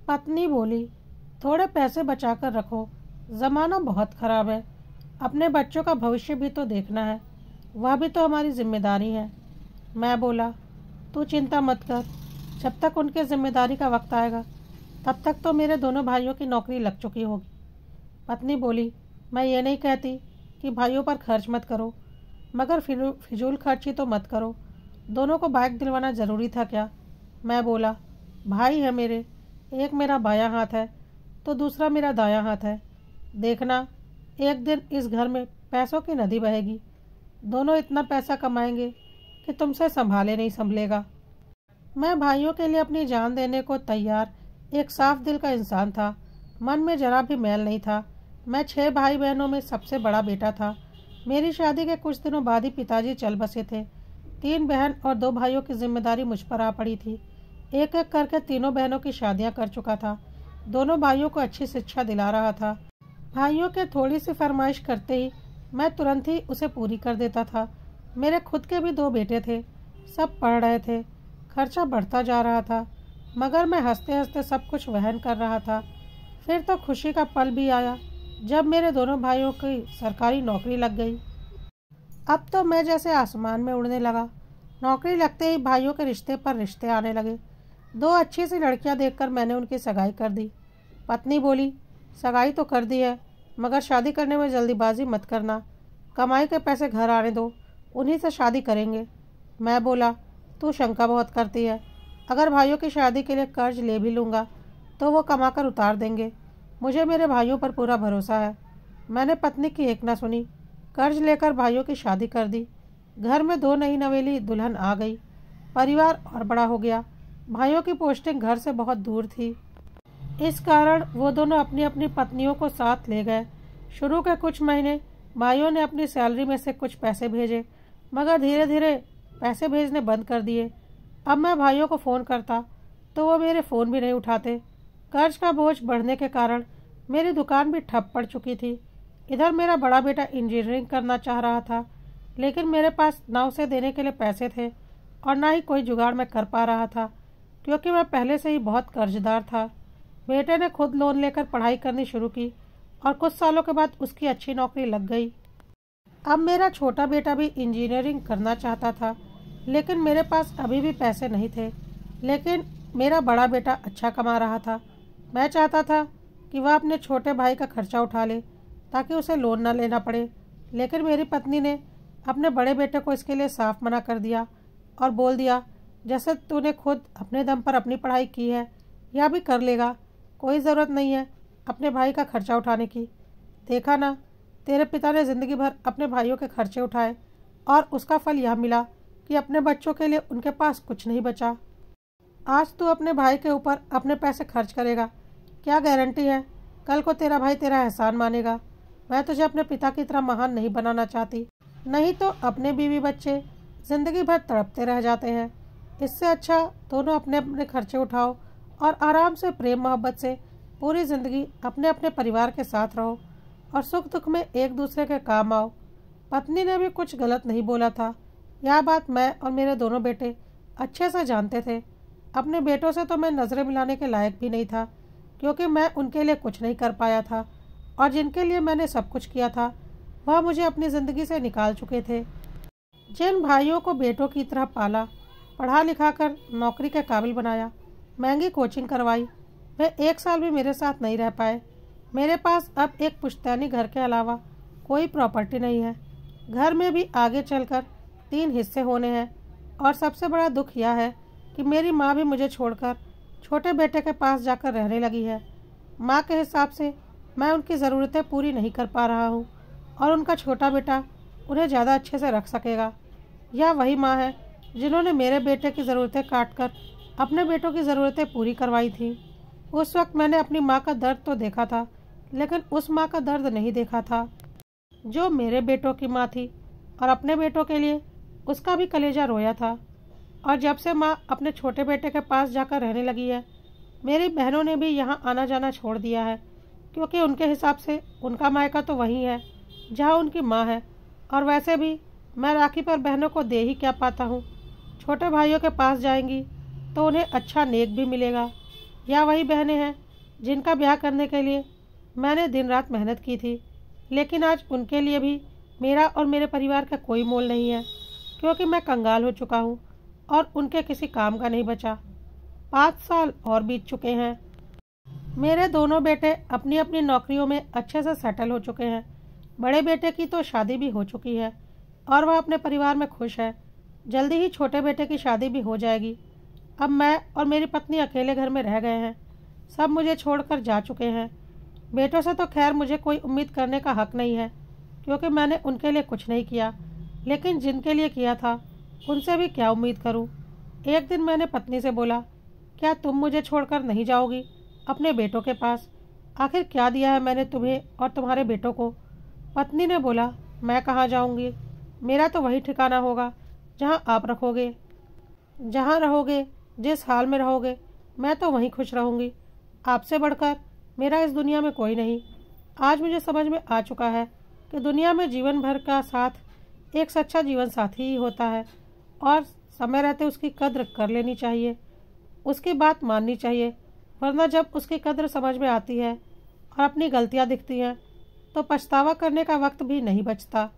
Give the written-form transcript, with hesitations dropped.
पत्नी बोली, थोड़े पैसे बचा कर रखो, ज़माना बहुत ख़राब है। अपने बच्चों का भविष्य भी तो देखना है, वह भी तो हमारी जिम्मेदारी है। मैं बोला, तू चिंता मत कर, जब तक उनके जिम्मेदारी का वक्त आएगा तब तक तो मेरे दोनों भाइयों की नौकरी लग चुकी होगी। पत्नी बोली, मैं ये नहीं कहती कि भाइयों पर खर्च मत करो, मगर फिजूल खर्ची तो मत करो। दोनों को बाइक दिलवाना ज़रूरी था क्या? मैं बोला, भाई है मेरे, एक मेरा बायां हाथ है तो दूसरा मेरा दायां हाथ है। देखना, एक दिन इस घर में पैसों की नदी बहेगी। दोनों इतना पैसा कमाएंगे कि तुमसे संभाले नहीं संभलेगा। मैं भाइयों के लिए अपनी जान देने को तैयार एक साफ दिल का इंसान था। मन में जरा भी मैल नहीं था। मैं 6 भाई बहनों में सबसे बड़ा बेटा था। मेरी शादी के कुछ दिनों बाद ही पिताजी चल बसे थे। 3 बहन और 2 भाइयों की जिम्मेदारी मुझ पर आ पड़ी थी। एक एक करके तीनों बहनों की शादियां कर चुका था। दोनों भाइयों को अच्छी शिक्षा दिला रहा था। भाइयों के थोड़ी सी फरमाइश करते ही मैं तुरंत ही उसे पूरी कर देता था। मेरे खुद के भी 2 बेटे थे, सब पढ़ रहे थे। खर्चा बढ़ता जा रहा था, मगर मैं हंसते हंसते सब कुछ वहन कर रहा था। फिर तो खुशी का पल भी आया जब मेरे दोनों भाइयों की सरकारी नौकरी लग गई। अब तो मैं जैसे आसमान में उड़ने लगा। नौकरी लगते ही भाइयों के रिश्ते पर रिश्ते आने लगे। 2 अच्छी सी लड़कियां देखकर मैंने उनकी सगाई कर दी। पत्नी बोली, सगाई तो कर दी है, मगर शादी करने में जल्दीबाजी मत करना। कमाई के पैसे घर आने दो, उन्हीं से शादी करेंगे। मैं बोला, तू शंका बहुत करती है। अगर भाइयों की शादी के लिए कर्ज ले भी लूँगा तो वो कमाकर उतार देंगे। मुझे मेरे भाइयों पर पूरा भरोसा है। मैंने पत्नी की एक ना सुनी, कर्ज लेकर भाइयों की शादी कर दी। घर में 2 नई नवेली दुल्हन आ गई। परिवार और बड़ा हो गया। भाइयों की पोस्टिंग घर से बहुत दूर थी, इस कारण वो दोनों अपनी अपनी पत्नियों को साथ ले गए। शुरू के कुछ महीने भाइयों ने अपनी सैलरी में से कुछ पैसे भेजे, मगर धीरे धीरे पैसे भेजने बंद कर दिए। अब मैं भाइयों को फ़ोन करता तो वो मेरे फ़ोन भी नहीं उठाते। कर्ज का बोझ बढ़ने के कारण मेरी दुकान भी ठप पड़ चुकी थी। इधर मेरा बड़ा बेटा इंजीनियरिंग करना चाह रहा था, लेकिन मेरे पास ना उसे देने के लिए पैसे थे और ना ही कोई जुगाड़ मैं कर पा रहा था, क्योंकि मैं पहले से ही बहुत कर्जदार था। बेटे ने खुद लोन लेकर पढ़ाई करनी शुरू की और कुछ सालों के बाद उसकी अच्छी नौकरी लग गई। अब मेरा छोटा बेटा भी इंजीनियरिंग करना चाहता था, लेकिन मेरे पास अभी भी पैसे नहीं थे। लेकिन मेरा बड़ा बेटा अच्छा कमा रहा था। मैं चाहता था कि वह अपने छोटे भाई का खर्चा उठा ले ताकि उसे लोन न लेना पड़े, लेकिन मेरी पत्नी ने अपने बड़े बेटे को इसके लिए साफ मना कर दिया और बोल दिया, जैसे तूने खुद अपने दम पर अपनी पढ़ाई की है या भी कर लेगा, कोई ज़रूरत नहीं है अपने भाई का खर्चा उठाने की। देखा ना, तेरे पिता ने ज़िंदगी भर अपने भाइयों के खर्चे उठाए और उसका फल यह मिला कि अपने बच्चों के लिए उनके पास कुछ नहीं बचा। आज तू अपने भाई के ऊपर अपने पैसे खर्च करेगा, क्या गारंटी है कल को तेरा भाई तेरा एहसान मानेगा। मैं तुझे अपने पिता की तरह महान नहीं बनाना चाहती, नहीं तो अपने बीवी बच्चे ज़िंदगी भर तड़पते रह जाते हैं। इससे अच्छा दोनों अपने अपने खर्चे उठाओ और आराम से प्रेम मोहब्बत से पूरी ज़िंदगी अपने अपने परिवार के साथ रहो और सुख दुख में एक दूसरे के काम आओ। पत्नी ने भी कुछ गलत नहीं बोला था। यह बात मैं और मेरे दोनों बेटे अच्छे से जानते थे। अपने बेटों से तो मैं नज़रें मिलाने के लायक भी नहीं था, क्योंकि मैं उनके लिए कुछ नहीं कर पाया था और जिनके लिए मैंने सब कुछ किया था वह मुझे अपनी ज़िंदगी से निकाल चुके थे। जिन भाइयों को बेटों की तरह पाला, पढ़ा लिखा कर नौकरी के काबिल बनाया, महंगी कोचिंग करवाई, वे 1 साल भी मेरे साथ नहीं रह पाए। मेरे पास अब एक पुश्तैनी घर के अलावा कोई प्रॉपर्टी नहीं है। घर में भी आगे चलकर 3 हिस्से होने हैं और सबसे बड़ा दुख यह है कि मेरी माँ भी मुझे छोड़कर छोटे बेटे के पास जाकर रहने लगी है। माँ के हिसाब से मैं उनकी ज़रूरतें पूरी नहीं कर पा रहा हूँ और उनका छोटा बेटा उन्हें ज़्यादा अच्छे से रख सकेगा। यह वही माँ है जिन्होंने मेरे बेटे की ज़रूरतें काट कर अपने बेटों की ज़रूरतें पूरी करवाई थी। उस वक्त मैंने अपनी माँ का दर्द तो देखा था, लेकिन उस माँ का दर्द नहीं देखा था जो मेरे बेटों की माँ थी, और अपने बेटों के लिए उसका भी कलेजा रोया था। और जब से माँ अपने छोटे बेटे के पास जाकर रहने लगी है, मेरी बहनों ने भी यहाँ आना जाना छोड़ दिया है, क्योंकि उनके हिसाब से उनका मायका तो वही है जहाँ उनकी माँ है। और वैसे भी मैं राखी पर बहनों को दे ही क्या पाता हूँ। छोटे भाइयों के पास जाएंगी तो उन्हें अच्छा नेक भी मिलेगा। या वही बहनें हैं जिनका ब्याह करने के लिए मैंने दिन रात मेहनत की थी, लेकिन आज उनके लिए भी मेरा और मेरे परिवार का कोई मोल नहीं है, क्योंकि मैं कंगाल हो चुका हूँ और उनके किसी काम का नहीं बचा। 5 साल और बीत चुके हैं। मेरे दोनों बेटे अपनी अपनी नौकरियों में अच्छे से सेटल हो चुके हैं। बड़े बेटे की तो शादी भी हो चुकी है और वह अपने परिवार में खुश है। जल्दी ही छोटे बेटे की शादी भी हो जाएगी। अब मैं और मेरी पत्नी अकेले घर में रह गए हैं। सब मुझे छोड़कर जा चुके हैं। बेटों से तो खैर मुझे कोई उम्मीद करने का हक नहीं है, क्योंकि मैंने उनके लिए कुछ नहीं किया, लेकिन जिनके लिए किया था उनसे भी क्या उम्मीद करूं। एक दिन मैंने पत्नी से बोला, क्या तुम मुझे छोड़कर नहीं जाओगी अपने बेटों के पास? आखिर क्या दिया है मैंने तुम्हें और तुम्हारे बेटों को? पत्नी ने बोला, मैं कहाँ जाऊंगी, मेरा तो वही ठिकाना होगा जहाँ आप रखोगे। जहाँ रहोगे, जिस हाल में रहोगे, मैं तो वहीं खुश रहूँगी। आपसे बढ़कर मेरा इस दुनिया में कोई नहीं। आज मुझे समझ में आ चुका है कि दुनिया में जीवन भर का साथ एक सच्चा जीवन साथी ही होता है और समय रहते उसकी कद्र कर लेनी चाहिए, उसकी बात माननी चाहिए, वरना जब उसकी कद्र समझ में आती है और अपनी गलतियाँ दिखती हैं तो पछतावा करने का वक्त भी नहीं बचता।